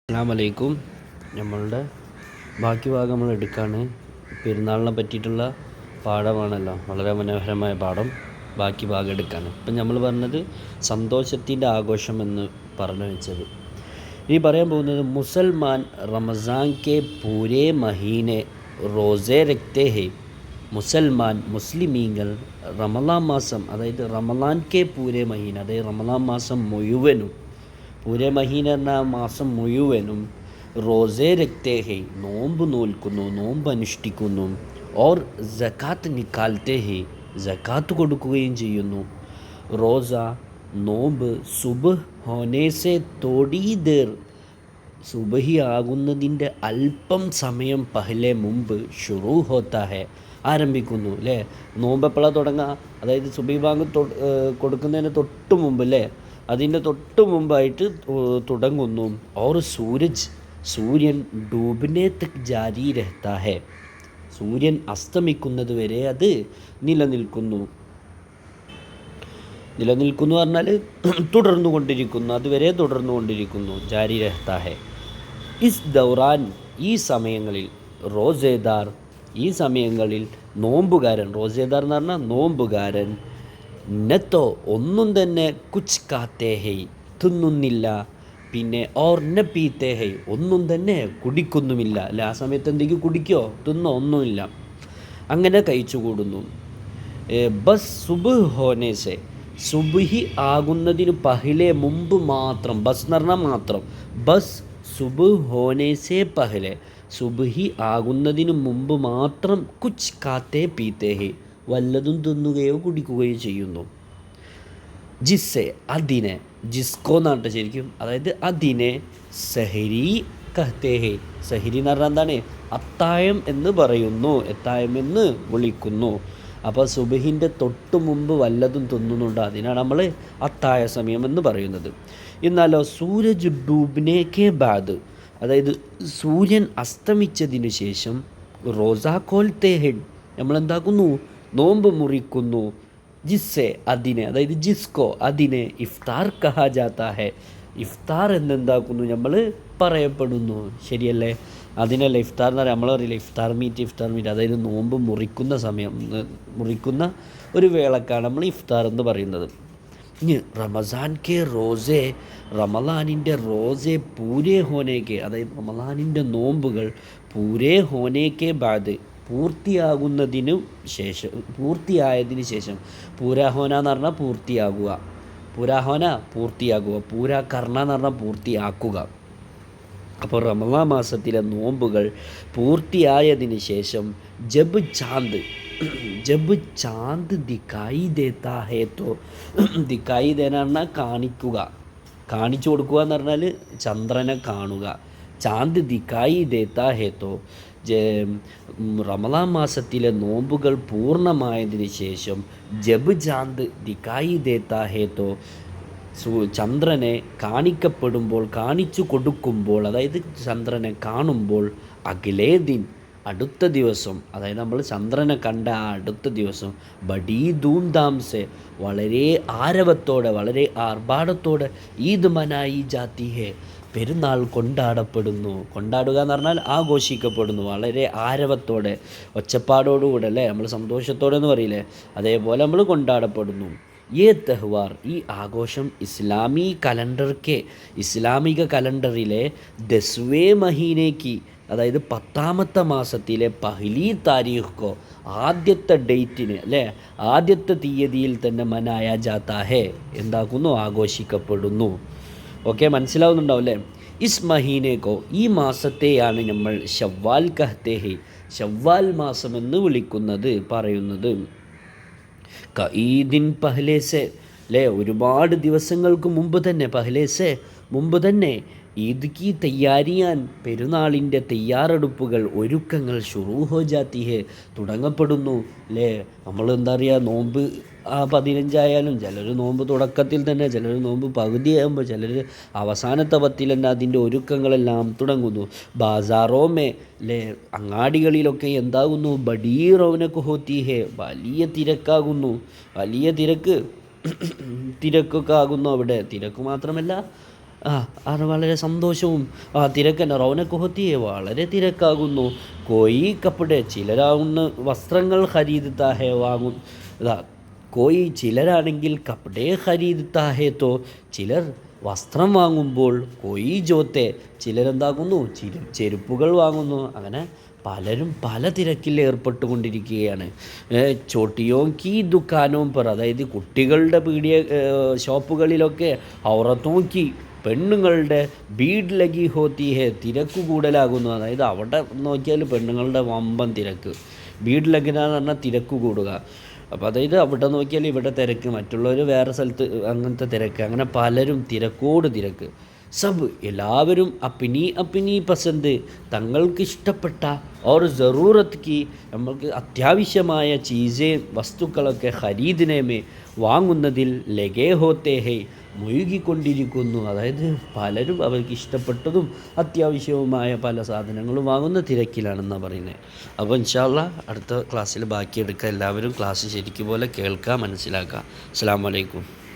അസ്സലാമലൈക്കും. നമ്മളുടെ ബാക്കി ഭാഗം നമ്മൾ എടുക്കുകയാണ്. പെരുന്നാളിനെ പറ്റിയിട്ടുള്ള പാഠമാണല്ലോ, വളരെ മനോഹരമായ പാഠം. ബാക്കി ഭാഗം എടുക്കുകയാണ്. ഇപ്പം നമ്മൾ പറഞ്ഞത് സന്തോഷത്തിൻ്റെ ആഘോഷം എന്ന് പറഞ്ഞു വെച്ചത്. ഈ പറയാൻ പോകുന്നത് മുസൽമാൻ റമസാൻ കെ പൂരേ മഹീനെ റോസെ രക്തേ ഹെ. മുസ്ലിമീങ്ങൾ റമലാൻ മാസം, അതായത് റമലാൻ കെ പൂരേ മഹീന, അതായത് റമലാൻ മാസം മുഴുവനും, പൂരെ മഹീന എന്ന മാസം മുഴുവനും റോസെ രക്തേ ഹെ, നോമ്പ് നോൽക്കുന്നു, നോമ്പ് അനുഷ്ഠിക്കുന്നു. ഓർ ജക്കാത്ത് നിക്കാൽത്തെ ഹെ, ജക്കാത്ത് കൊടുക്കുകയും ചെയ്യുന്നു. റോസ, നോമ്പ്, സുബഹ് ഹോനേസെ തോടി ദേർ, സുബഹി ആകുന്നതിൻ്റെ അല്പം സമയം പഹലെ മുമ്പ് ഷുറൂ ഹോത്താ ഹെ, ആരംഭിക്കുന്നു അല്ലേ. നോമ്പ് എപ്പോഴാണ് തുടങ്ങുക? അതായത് സുബഹി ബാങ്ക് കൊടുക്കുന്നതിന് തൊട്ട് മുമ്പ് അല്ലേ, അതിൻ്റെ തൊട്ട് മുമ്പായിട്ട് തുടങ്ങുന്നു. ഓർ സൂര്യൻ ഡൂബിനെ തക് ജാരി രഹ്താ ഹെ, സൂര്യൻ അസ്തമിക്കുന്നത് വരെ അത് നിലനിൽക്കുന്നു പറഞ്ഞാൽ തുടർന്നു കൊണ്ടിരിക്കുന്നു, അതുവരെ തുടർന്നു കൊണ്ടിരിക്കുന്നു. ജാരി രഹ്താ ഹെ. ഇസ് ദൗറാൻ, ഈ സമയങ്ങളിൽ, റോസേദാർ, ഈ സമയങ്ങളിൽ നോമ്പുകാരൻ, റോസേദാർ എന്ന് പറഞ്ഞാൽ നോമ്പുകാരൻ, നത്തോ ഒന്നും തന്നെ കുച്ച് കാത്തേ ഹൈ, തിന്നുന്നില്ല, പിന്നെ ഓർ ന പീത്തേ ഹൈ, ഒന്നും തന്നെ കുടിക്കുന്നുമില്ല അല്ല. ആ സമയത്ത് എന്തെങ്കിലും കുടിക്കോ തിന്നോ ഒന്നുമില്ല, അങ്ങനെ കഴിച്ചുകൂടുന്നു. ബസ് സുബഹ് ഹോനേസെ, സുബഹി ആകുന്നതിന് പഹലെ മുമ്പ് മാത്രം, ബസ് എന്ന് പറഞ്ഞാൽ മാത്രം, ബസ് സുബഹ് ഹോനേസെ പഹലെ, സുബഹി ആകുന്നതിന് മുമ്പ് മാത്രം കുച്ച് കാത്തേ പീത്തേ ഹൈ, വല്ലതും തിന്നുകയോ കുടിക്കുകയോ ചെയ്യുന്നു. ജിസ്സെ, അതിനെ, ജിസ്കോ എന്നാണ് ശരിക്കും, അതായത് അതിനെ സഹരി കഹ്തേ ഹെ, സഹരി എന്ന് പറഞ്ഞാൽ എന്താണ്? അത്തായം എന്ന് പറയുന്നു, അത്തായം എന്ന് വിളിക്കുന്നു. അപ്പോൾ സുബഹിൻ്റെ തൊട്ട് മുമ്പ് വല്ലതും തിന്നുന്നുണ്ട്, അതിനാണ് നമ്മൾ അത്തായ സമയം എന്ന് പറയുന്നത്. എന്നാലോ സൂരജ് ഡൂബ്നെ കെ ബാദ്, അതായത് സൂര്യൻ അസ്തമിച്ചതിന് ശേഷം, റോസാ കോൽത്തേ ഹെഡ്, നമ്മളെന്താക്കുന്നു? നോമ്പ് മുറിക്കുന്നു. ജിസ്സെ, അതിനെ, അതായത് ജിസ്കോ, അതിനെ ഇഫ്താർ കഹാ ജാത്താ ഹെ, ഇഫ്താർ എന്നെന്താക്കുന്നു? നമ്മൾ പറയപ്പെടുന്നു. ശരിയല്ലേ? അതിനല്ല ഇഫ്താർ എന്ന് പറയാം, നമ്മൾ പറയില്ല ഇഫ്താർ മീറ്റ്, അതായത് നോമ്പ് മുറിക്കുന്ന സമയം, മുറിക്കുന്ന ഒരു വേളക്കാണ് നമ്മൾ ഇഫ്താർ എന്ന് പറയുന്നത്. ഇനി റമസാൻ കെ റോസെ, റമലാനിൻ്റെ റോസെ പൂരേ ഹോനേക്കെ, അതായത് റമലാനിൻ്റെ നോമ്പുകൾ പൂരേ ഹോനേക്കെ ബാദ്, പൂർത്തിയായതിന് ശേഷം, പൂരാഹോന എന്ന് പറഞ്ഞാൽ പൂർത്തിയാകുക, പൂരാഹോന പൂർത്തിയാകുക, പൂരാ കർണ എന്ന് പറഞ്ഞാൽ പൂർത്തിയാക്കുക. അപ്പോൾ റമളാൻ മാസത്തിലെ നോമ്പുകൾ പൂർത്തിയായതിന് ശേഷം, ജബ് ചാന്ത് ദിക്കായി ദേത്താ ഹേ തോ, ദിക്കായി ദേന പറഞ്ഞാൽ കാണിക്കുക, കാണിച്ചു കൊടുക്കുക എന്ന് പറഞ്ഞാൽ ചന്ദ്രനെ കാണുക. ചാന്ത് ദിക്കായി ദേത്താ ഹേ തോ, റമളാൻ മാസത്തിലെ നോമ്പുകൾ പൂർണ്ണമായതിന് ശേഷം, ജബ് ചാന്ത് ദിക്കായി ദേത്താ ഹേ തോ, ചന്ദ്രനെ കാണിക്കപ്പെടുമ്പോൾ, കാണിച്ചു കൊടുക്കുമ്പോൾ, അതായത് ചന്ദ്രനെ കാണുമ്പോൾ, അഖിലേ ദിൻ, അടുത്ത ദിവസം, അതായത് നമ്മൾ ചന്ദ്രനെ കണ്ട ആ അടുത്ത ദിവസം, ബഡീ ധൂംധാംസെ, വളരെ ആരവത്തോടെ, വളരെ ആർഭാടത്തോടെ, ഈദ് മനായി ജാത്തി ഹെ, പെരുന്നാൾ കൊണ്ടാടപ്പെടുന്നു. കൊണ്ടാടുക എന്ന് പറഞ്ഞാൽ ആഘോഷിക്കപ്പെടുന്നു, വളരെ ആരവത്തോടെ, ഒച്ചപ്പാടോടുകൂടെ അല്ലേ, നമ്മൾ സന്തോഷത്തോടെ എന്ന് പറയില്ലേ, അതേപോലെ നമ്മൾ കൊണ്ടാടപ്പെടുന്നു. തെഹ്വാർ, ഈ ആഘോഷം ഇസ്ലാമിക കലണ്ടറിലെ 10വേ മഹീനേക്ക്, അതായത് 10ാമത്തെ മാസത്തിലെ പഹ്ലി താരീഖോ, ആദ്യത്തെ ഡേറ്റിന് അല്ലേ, ആദ്യത്തെ തീയതിയിൽ തന്നെ മനായ ജാത്താ ഹെ, എന്താക്കുന്നു? ആഘോഷിക്കപ്പെടുന്നു. ഓക്കെ, മനസ്സിലാവുന്നുണ്ടാവും അല്ലേ? ഇസ് മഹീനേക്കോ, ഈ മാസത്തെയാണ് നമ്മൾ ഷവ്വാൽ കഹ്തേ ഹെ, ഷവ്വാൽ മാസം എന്ന് വിളിക്കുന്നത്, പറയുന്നത്. കഈദിൻ പഹ്ലേസെ, അല്ലേ, ഒരുപാട് ദിവസങ്ങൾക്ക് മുമ്പ് തന്നെ, പഹ്ലേസെ മുമ്പ് തന്നെ, ഈദ് കി തയ്യാരിയാൻ, പെരുന്നാളിൻ്റെ തയ്യാറെടുപ്പുകൾ, ഒരുക്കങ്ങൾ, ഷുറൂ ഹോ ജാത്തി ഹെ, തുടങ്ങപ്പെടുന്നു അല്ലേ. നമ്മൾ എന്താ പറയുക, നോമ്പ് 15 ചിലർ നോമ്പ് തുടക്കത്തിൽ തന്നെ, ചിലർ നോമ്പ് പകുതിയാകുമ്പോൾ, ചിലർ അവസാനത്തെ 10 തന്നെ അതിൻ്റെ ഒരുക്കങ്ങളെല്ലാം തുടങ്ങുന്നു. ബാസാറോമേ, അല്ലേ, അങ്ങാടികളിലൊക്കെ എന്താകുന്നു? ബഡീ റൗനക്ക് ഹോത്തി ഹേ, വലിയ തിരക്കാകുന്നു, വലിയ തിരക്കൊക്കെ ആകുന്നു അവിടെ. തിരക്ക് മാത്രമല്ല, അത് വളരെ സന്തോഷവും തിരക്കന്നെ റൗനക്ക് ഹോത്തിയെ വളരെ തിരക്കാകുന്നു. കോയി കപ്പടെ ചിലരാവുന്ന വസ്ത്രങ്ങൾ ഖരീദത്താ ഹേ വാങ്ങും. കോയി ചിലരാണെങ്കിൽ കപ്പടെ ഖരീദത്താ ഹേ തോ ചിലർ വസ്ത്രം വാങ്ങുമ്പോൾ കോയി ജോത്തെ ചിലരെന്താകുന്നു ചെരുപ്പുകൾ വാങ്ങുന്നു. അങ്ങനെ പലരും പല തിരക്കിൽ ഏർപ്പെട്ടുകൊണ്ടിരിക്കുകയാണ്. ചോട്ടിയോം കീ ദുക്കാനവും പറ, അതായത് കുട്ടികളുടെ ഷോപ്പുകളിലൊക്കെ ഔറത്തോം കീ പെണ്ണുങ്ങളുടെ ബീഡ് ലഗി ഹോത്തി ഹേ തിരക്ക് കൂടുതലാകുന്നു. അതായത് അവിടെ നോക്കിയാൽ പെണ്ണുങ്ങളുടെ വമ്പൻ തിരക്ക്. ബീഡ് ലഗിന എന്ന് പറഞ്ഞാൽ തിരക്ക് കൂടുക. അപ്പോൾ അതായത് അവിടെ നോക്കിയാൽ ഇവിടെ തിരക്ക്, മറ്റുള്ളവർ വേറെ സ്ഥലത്ത് അങ്ങനത്തെ തിരക്ക്, അങ്ങനെ പലരും തിരക്കോട് തിരക്ക്. സബ് എല്ലാവരും അപ്പിനി അപ്പിനി പസന്ത് തങ്ങൾക്ക് ഇഷ്ടപ്പെട്ട ഓർ ജറൂറത്ത് കി നമ്മൾക്ക് അത്യാവശ്യമായ ചീസേ വസ്തുക്കളൊക്കെ ഖരീദിനേമേ വാങ്ങുന്നതിൽ ലഗേ ഹോത്തേ ഹേ മുഴുകിക്കൊണ്ടിരിക്കുന്നു. അതായത് പലരും അവർക്ക് ഇഷ്ടപ്പെട്ടതും അത്യാവശ്യവുമായ പല സാധനങ്ങളും വാങ്ങുന്ന തിരക്കിലാണെന്നാണ് പറയുന്നത്. അപ്പോൾ ഇൻഷാ അല്ലാഹ് അടുത്ത ക്ലാസ്സിൽ ബാക്കിയെടുക്കുക. എല്ലാവരും ക്ലാസ് ശരിക്കും പോലെ കേൾക്കുക, മനസ്സിലാക്കുക. അസ്സലാമു അലൈക്കും.